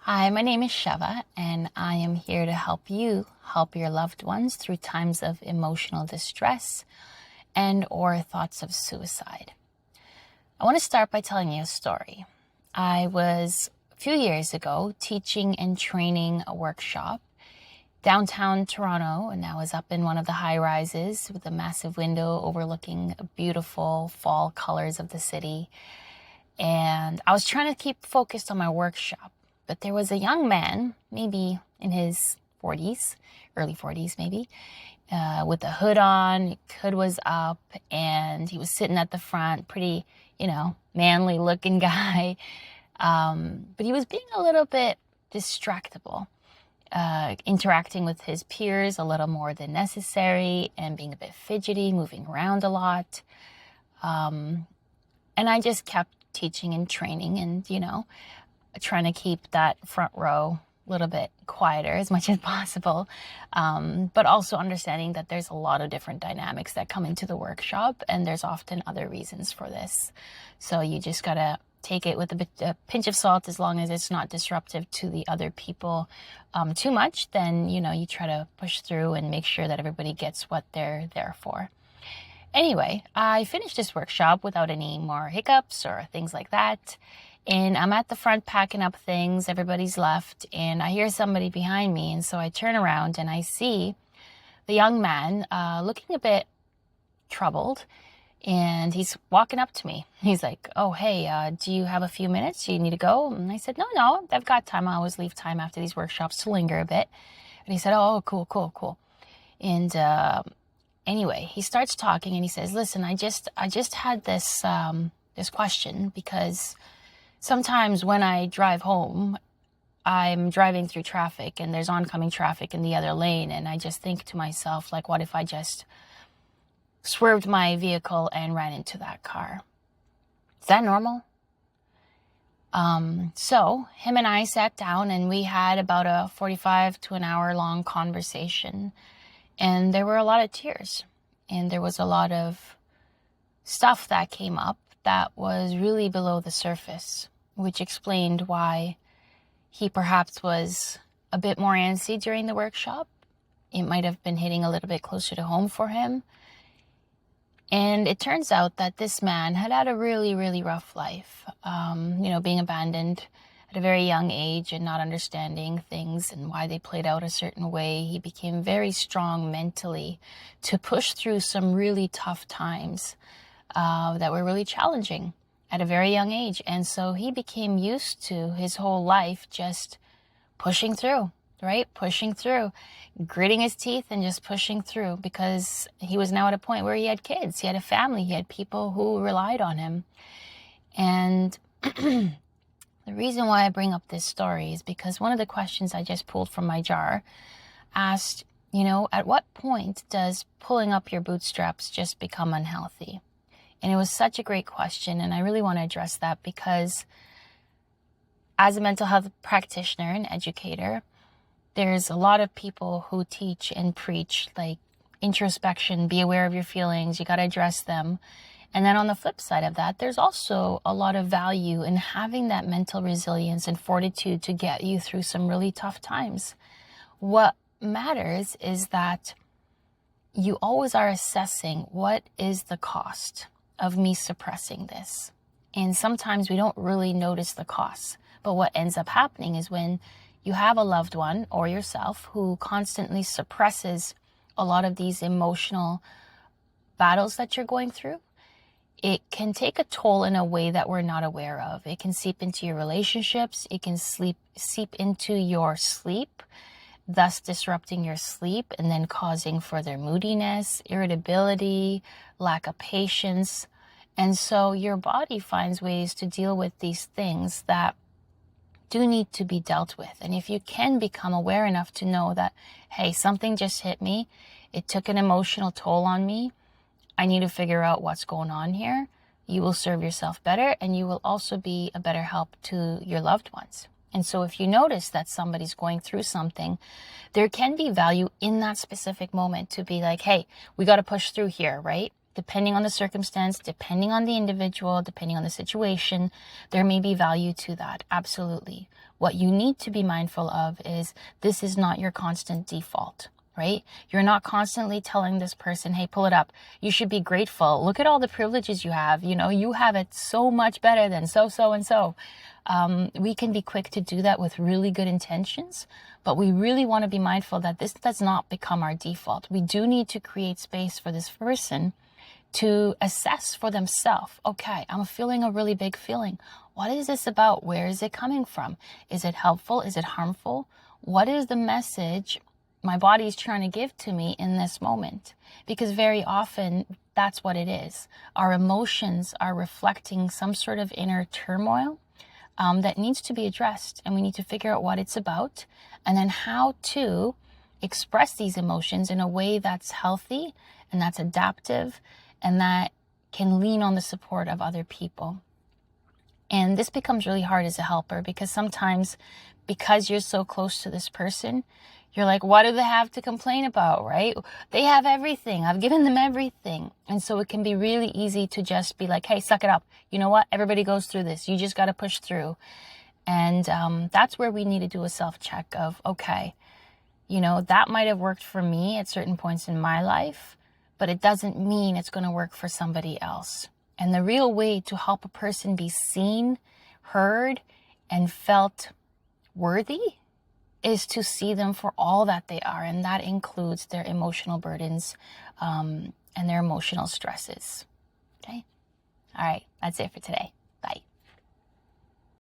Hi, my name is Sheva, and I am here to help you help your loved ones through times of emotional distress and or thoughts of suicide. I want to start by telling you a story. I was a few years ago teaching and training a workshop downtown Toronto, and I was up in one of the high rises with a massive window overlooking beautiful fall colors of the city. And I was trying to keep focused on my workshop. But there was a young man, maybe in his 40s, early 40s maybe, with a hood on, hood was up, and he was sitting at the front, pretty, manly looking guy. But he was being a little bit distractible, interacting with his peers a little more than necessary and being a bit fidgety, moving around a lot. And I just kept teaching and training and, trying to keep that front row a little bit quieter as much as possible, but also understanding that there's a lot of different dynamics that come into the workshop, and there's often other reasons for this. So you just gotta take it with a pinch of salt. As long as it's not disruptive to the other people too much, then you try to push through and make sure that everybody gets what they're there for. Anyway, I finished this workshop without any more hiccups or things like that. And I'm at the front packing up things, everybody's left, and I hear somebody behind me. And so I turn around and I see the young man looking a bit troubled, and he's walking up to me. He's like, "Oh, hey, do you have a few minutes? Do you need to go?" And I said, No, I've got time. I always leave time after these workshops to linger a bit. And he said, "Oh, cool. And anyway, he starts talking and he says, "Listen, I just had this question because sometimes when I drive home, I'm driving through traffic and there's oncoming traffic in the other lane. And I just think to myself, like, what if I just swerved my vehicle and ran into that car? Is that normal?" So him and I sat down and we had about a 45 to an hour long conversation. And there were a lot of tears. And there was a lot of stuff that came up that was really below the surface, which explained why he perhaps was a bit more antsy during the workshop. It might have been hitting a little bit closer to home for him. And it turns out that this man had a really, really rough life, being abandoned at a very young age and not understanding things and why they played out a certain way. He became very strong mentally to push through some really tough times that were really challenging at a very young age. And so he became used to his whole life just pushing through, right? Pushing through, gritting his teeth and just pushing through, because he was now at a point where he had kids, he had a family, he had people who relied on him. And the reason why I bring up this story is because one of the questions I just pulled from my jar asked, at what point does pulling up your bootstraps just become unhealthy? And it was such a great question, and I really want to address that because as a mental health practitioner and educator, there's a lot of people who teach and preach like introspection, be aware of your feelings, you got to address them. And then on the flip side of that, there's also a lot of value in having that mental resilience and fortitude to get you through some really tough times. What matters is that you always are assessing, what is the cost of me suppressing this? And sometimes we don't really notice the costs. But what ends up happening is when you have a loved one or yourself who constantly suppresses a lot of these emotional battles that you're going through, it can take a toll in a way that we're not aware of. It can seep into your relationships. It can seep into your sleep, thus disrupting your sleep and then causing further moodiness, irritability, lack of patience. And so your body finds ways to deal with these things that do need to be dealt with. And if you can become aware enough to know that, hey, something just hit me, it took an emotional toll on me, I need to figure out what's going on here, you will serve yourself better, and you will also be a better help to your loved ones. And so if you notice that somebody's going through something, there can be value in that specific moment to be like, hey, we got to push through here, right? Depending on the circumstance, depending on the individual, depending on the situation, there may be value to that. Absolutely. What you need to be mindful of is this is not your constant default, right? You're not constantly telling this person, hey, pull it up. You should be grateful. Look at all the privileges you have. You know, you have it so much better than so and so. We can be quick to do that with really good intentions, but we really want to be mindful that this does not become our default. We do need to create space for this person to assess for themselves. Okay, I'm feeling a really big feeling. What is this about? Where is it coming from? Is it helpful? Is it harmful? What is the message my body is trying to give to me in this moment? Because very often that's what it is. Our emotions are reflecting some sort of inner turmoil that needs to be addressed, and we need to figure out what it's about and then how to express these emotions in a way that's healthy and that's adaptive and that can lean on the support of other people. And this becomes really hard as a helper because sometimes, because you're so close to this person, you're like, what do they have to complain about, right? They have everything. I've given them everything. And so it can be really easy to just be like, hey, suck it up. You know what? Everybody goes through this. You just got to push through. And that's where we need to do a self-check of, okay, you know, that might have worked for me at certain points in my life, but it doesn't mean it's going to work for somebody else. And the real way to help a person be seen, heard, and felt worthy is to see them for all that they are. And that includes their emotional burdens and their emotional stresses. Okay? All right, that's it for today.